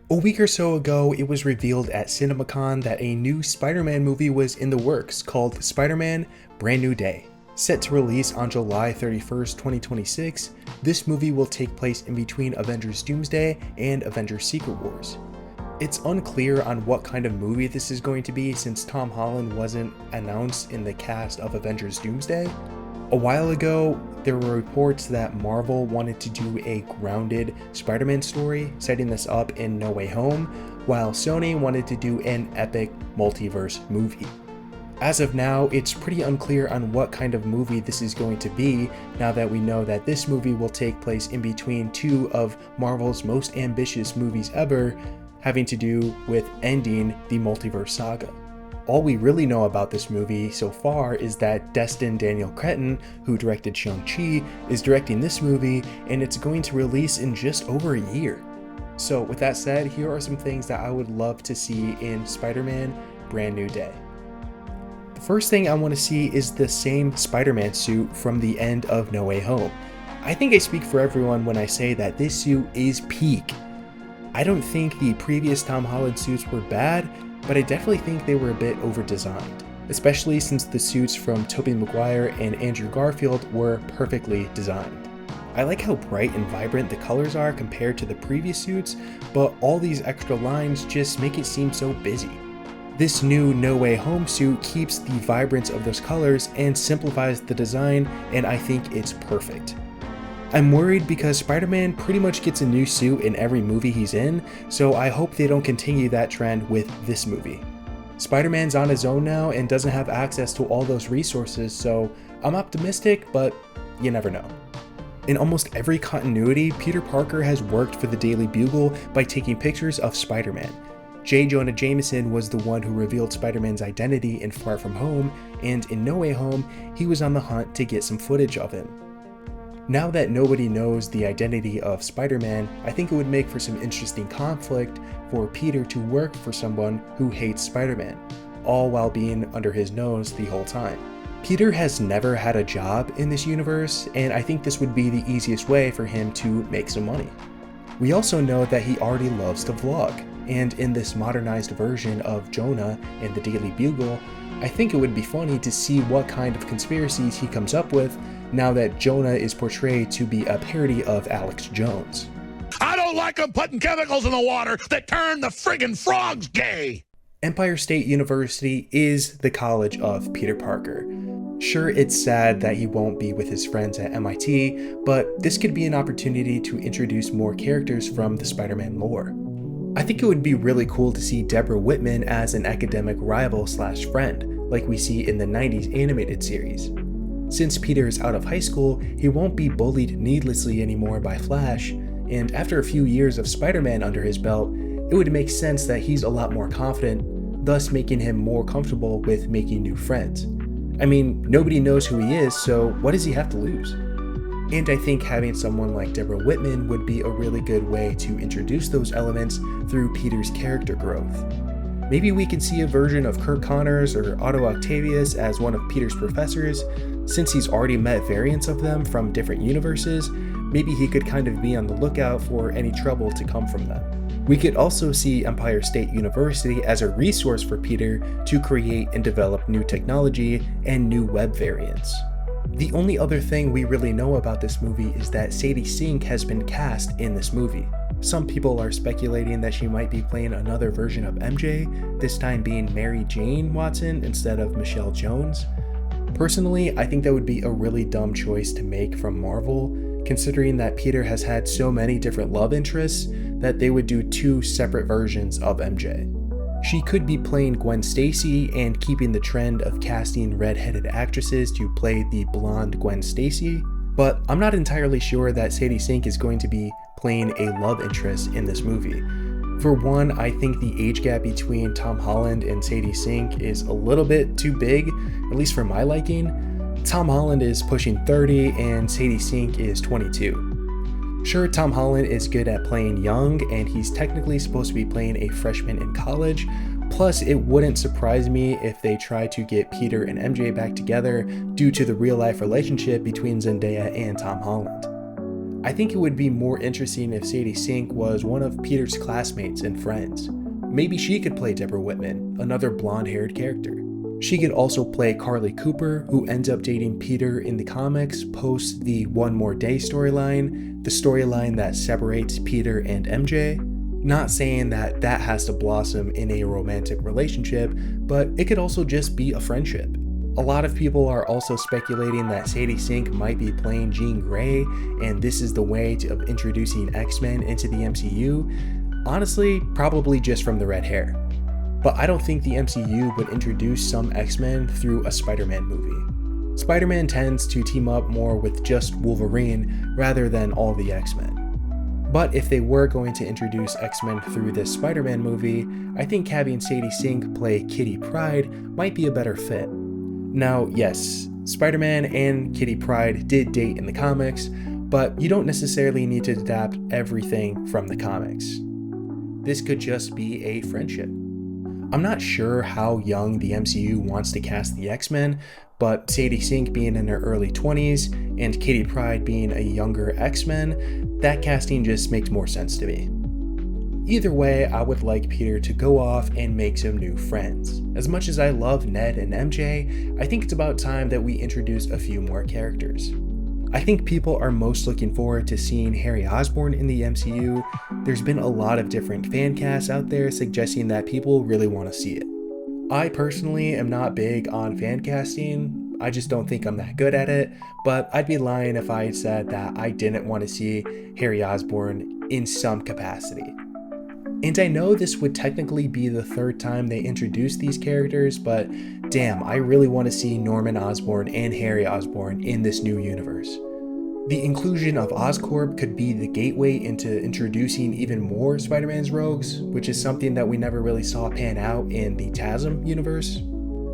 A week or so ago, it was revealed at CinemaCon that a new Spider-Man movie was in the works called Spider-Man: Brand New Day. Set to release on July 31st, 2026, this movie will take place in between Avengers Doomsday and Avengers Secret Wars. It's unclear on what kind of movie this is going to be since Tom Holland wasn't announced in the cast of Avengers Doomsday. A while ago, there were reports that Marvel wanted to do a grounded Spider-Man story, setting this up in No Way Home, while Sony wanted to do an epic multiverse movie. As of now, it's pretty unclear on what kind of movie this is going to be, now that we know that this movie will take place in between two of Marvel's most ambitious movies ever, having to do with ending the multiverse saga. All we really know about this movie so far is that Destin Daniel Cretton, who directed Shang-Chi, is directing this movie, and it's going to release in just over a year. So with that said, here are some things that I would love to see in Spider-Man: Brand New Day. The first thing I want to see is the same Spider-Man suit from the end of No Way Home. I think I speak for everyone when I say that this suit is peak. I don't think the previous Tom Holland suits were bad, but I definitely think they were a bit over-designed, especially since the suits from Tobey Maguire and Andrew Garfield were perfectly designed. I like how bright and vibrant the colors are compared to the previous suits, but all these extra lines just make it seem so busy. This new No Way Home suit keeps the vibrance of those colors and simplifies the design, and I think it's perfect. I'm worried because Spider-Man pretty much gets a new suit in every movie he's in, so I hope they don't continue that trend with this movie. Spider-Man's on his own now and doesn't have access to all those resources, so I'm optimistic, but you never know. In almost every continuity, Peter Parker has worked for the Daily Bugle by taking pictures of Spider-Man. J. Jonah Jameson was the one who revealed Spider-Man's identity in Far From Home, and in No Way Home, he was on the hunt to get some footage of him. Now that nobody knows the identity of Spider-Man, I think it would make for some interesting conflict for Peter to work for someone who hates Spider-Man, all while being under his nose the whole time. Peter has never had a job in this universe, and I think this would be the easiest way for him to make some money. We also know that he already loves to vlog, and in this modernized version of Jonah in the Daily Bugle, I think it would be funny to see what kind of conspiracies he comes up with now that Jonah is portrayed to be a parody of Alex Jones. I don't like them putting chemicals in the water that turn the friggin' frogs gay! Empire State University is the college of Peter Parker. Sure, it's sad that he won't be with his friends at MIT, but this could be an opportunity to introduce more characters from the Spider-Man lore. I think it would be really cool to see Deborah Whitman as an academic rival/friend, like we see in the 90s animated series. Since Peter is out of high school, he won't be bullied needlessly anymore by Flash, and after a few years of Spider-Man under his belt, it would make sense that he's a lot more confident, thus making him more comfortable with making new friends. I mean, nobody knows who he is, so what does he have to lose? And I think having someone like Deborah Whitman would be a really good way to introduce those elements through Peter's character growth. Maybe we can see a version of Kirk Connors or Otto Octavius as one of Peter's professors. Since he's already met variants of them from different universes, maybe he could kind of be on the lookout for any trouble to come from them. We could also see Empire State University as a resource for Peter to create and develop new technology and new web variants. The only other thing we really know about this movie is that Sadie Sink has been cast in this movie. Some people are speculating that she might be playing another version of MJ, this time being Mary Jane Watson instead of Michelle Jones. Personally, I think that would be a really dumb choice to make from Marvel, considering that Peter has had so many different love interests that they would do two separate versions of MJ. She could be playing Gwen Stacy and keeping the trend of casting redheaded actresses to play the blonde Gwen Stacy, but I'm not entirely sure that Sadie Sink is going to be playing a love interest in this movie. For one, I think the age gap between Tom Holland and Sadie Sink is a little bit too big, at least for my liking. Tom Holland is pushing 30 and Sadie Sink is 22. Sure, Tom Holland is good at playing young and he's technically supposed to be playing a freshman in college, plus it wouldn't surprise me if they try to get Peter and MJ back together due to the real life relationship between Zendaya and Tom Holland. I think it would be more interesting if Sadie Sink was one of Peter's classmates and friends. Maybe she could play Deborah Whitman, another blonde-haired character. She could also play Carly Cooper, who ends up dating Peter in the comics post the One More Day storyline, the storyline that separates Peter and MJ. Not saying that that has to blossom in a romantic relationship, but it could also just be a friendship. A lot of people are also speculating that Sadie Sink might be playing Jean Grey, and this is the way of introducing X-Men into the MCU. Honestly, probably just from the red hair. But I don't think the MCU would introduce some X-Men through a Spider-Man movie. Spider-Man tends to team up more with just Wolverine rather than all the X-Men. But if they were going to introduce X-Men through this Spider-Man movie, I think having Sadie Sink play Kitty Pryde might be a better fit. Now, yes, Spider-Man and Kitty Pryde did date in the comics, but you don't necessarily need to adapt everything from the comics. This could just be a friendship. I'm not sure how young the MCU wants to cast the X-Men, but Sadie Sink being in her early 20s and Kitty Pryde being a younger X-Men, that casting just makes more sense to me. Either way, I would like Peter to go off and make some new friends. As much as I love Ned and MJ, I think it's about time that we introduce a few more characters. I think people are most looking forward to seeing Harry Osborn in the MCU. There's been a lot of different fan casts out there suggesting that people really want to see it. I personally am not big on fan casting. I just don't think I'm that good at it, but I'd be lying if I said that I didn't want to see Harry Osborn in some capacity. And I know this would technically be the third time they introduced these characters, but damn, I really want to see Norman Osborn and Harry Osborn in this new universe. The inclusion of Oscorp could be the gateway into introducing even more Spider-Man's rogues, which is something that we never really saw pan out in the TASM universe.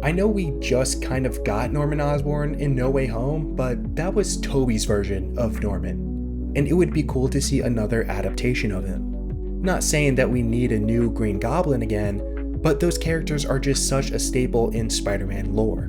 I know we just kind of got Norman Osborn in No Way Home, but that was Tobey's version of Norman, and it would be cool to see another adaptation of him. Not saying that we need a new Green Goblin again, but those characters are just such a staple in Spider-Man lore.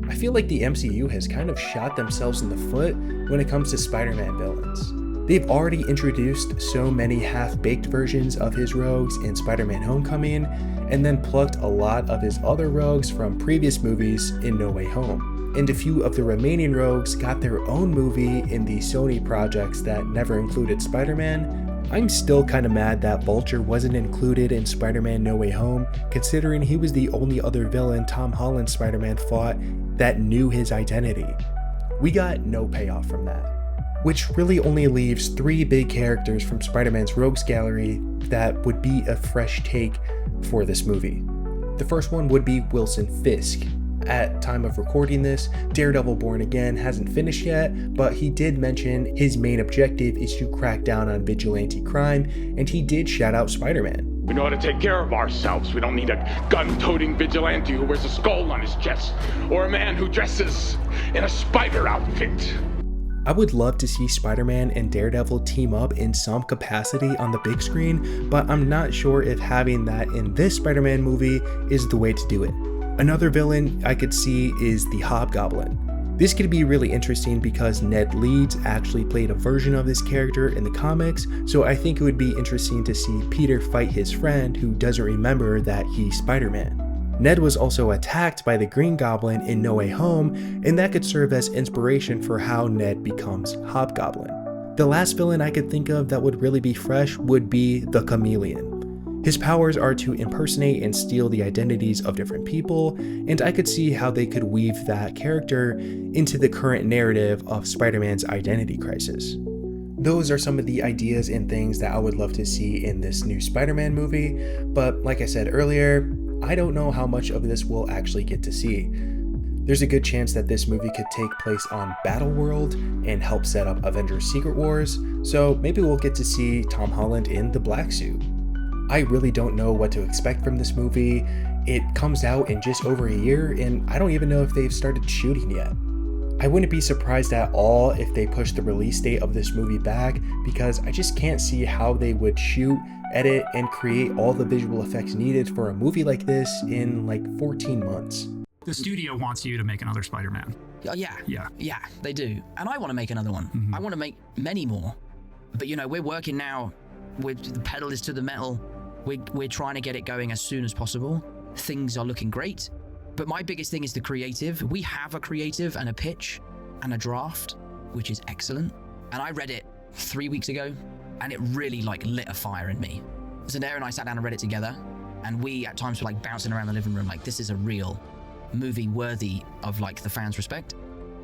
I feel like the MCU has kind of shot themselves in the foot when it comes to Spider-Man villains. They've already introduced so many half-baked versions of his rogues in Spider-Man Homecoming, and then plucked a lot of his other rogues from previous movies in No Way Home. And a few of the remaining rogues got their own movie in the Sony projects that never included Spider-Man. I'm still kinda mad that Vulture wasn't included in Spider-Man No Way Home, considering he was the only other villain Tom Holland's Spider-Man fought that knew his identity. We got no payoff from that, which really only leaves 3 big characters from Spider-Man's Rogues Gallery that would be a fresh take for this movie. The first one would be Wilson Fisk. At time of recording this, Daredevil Born Again hasn't finished yet, but he did mention his main objective is to crack down on vigilante crime, and he did shout out Spider-Man. We know how to take care of ourselves. We don't need a gun-toting vigilante who wears a skull on his chest, or a man who dresses in a spider outfit. I would love to see Spider-Man and Daredevil team up in some capacity on the big screen, but I'm not sure if having that in this Spider-Man movie is the way to do it. Another villain I could see is the Hobgoblin. This could be really interesting because Ned Leeds actually played a version of this character in the comics, so I think it would be interesting to see Peter fight his friend who doesn't remember that he's Spider-Man. Ned was also attacked by the Green Goblin in No Way Home, and that could serve as inspiration for how Ned becomes Hobgoblin. The last villain I could think of that would really be fresh would be the Chameleon. His powers are to impersonate and steal the identities of different people, and I could see how they could weave that character into the current narrative of Spider-Man's identity crisis. Those are some of the ideas and things that I would love to see in this new Spider-Man movie, but like I said earlier, I don't know how much of this we'll actually get to see. There's a good chance that this movie could take place on Battleworld and help set up Avengers Secret Wars, so maybe we'll get to see Tom Holland in the black suit. I really don't know what to expect from this movie. It comes out in just over a year, and I don't even know if they've started shooting yet. I wouldn't be surprised at all if they push the release date of this movie back, because I just can't see how they would shoot, edit, and create all the visual effects needed for a movie like this in like 14 months. The studio wants you to make another Spider-Man. Yeah, they do. And I want to make another one. I want to make many more. But you know, we're working now. The pedal is to the metal. We're trying to get it going as soon as possible. Things are looking great. But my biggest thing is the creative. We have a creative and a pitch and a draft, which is excellent. And I read it 3 weeks ago, and it really like lit a fire in me. Zendaya and I sat down and read it together, and we at times were like bouncing around the living room like, this is a real movie worthy of like the fans' respect.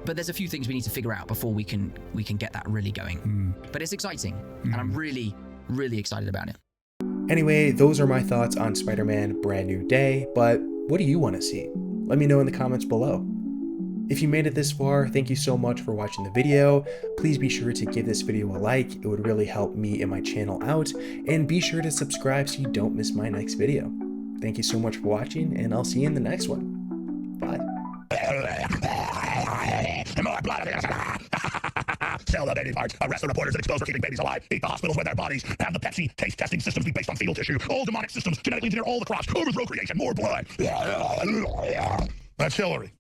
But there's a few things we need to figure out before we can get that really going. But it's exciting, and I'm really, really excited about it. Anyway, those are my thoughts on Spider-Man Brand New Day, but what do you want to see? Let me know in the comments below. If you made it this far, thank you so much for watching the video. Please be sure to give this video a like. It would really help me and my channel out. And be sure to subscribe so you don't miss my next video. Thank you so much for watching, and I'll see you in the next one. Bye. Sell the baby parts, arrest the reporters that expose for keeping babies alive, eat the hospitals with their bodies, have the Pepsi taste testing systems be based on fetal tissue, all demonic systems, genetically engineer all the crops, overthrow creation, more blood. That's Hillary.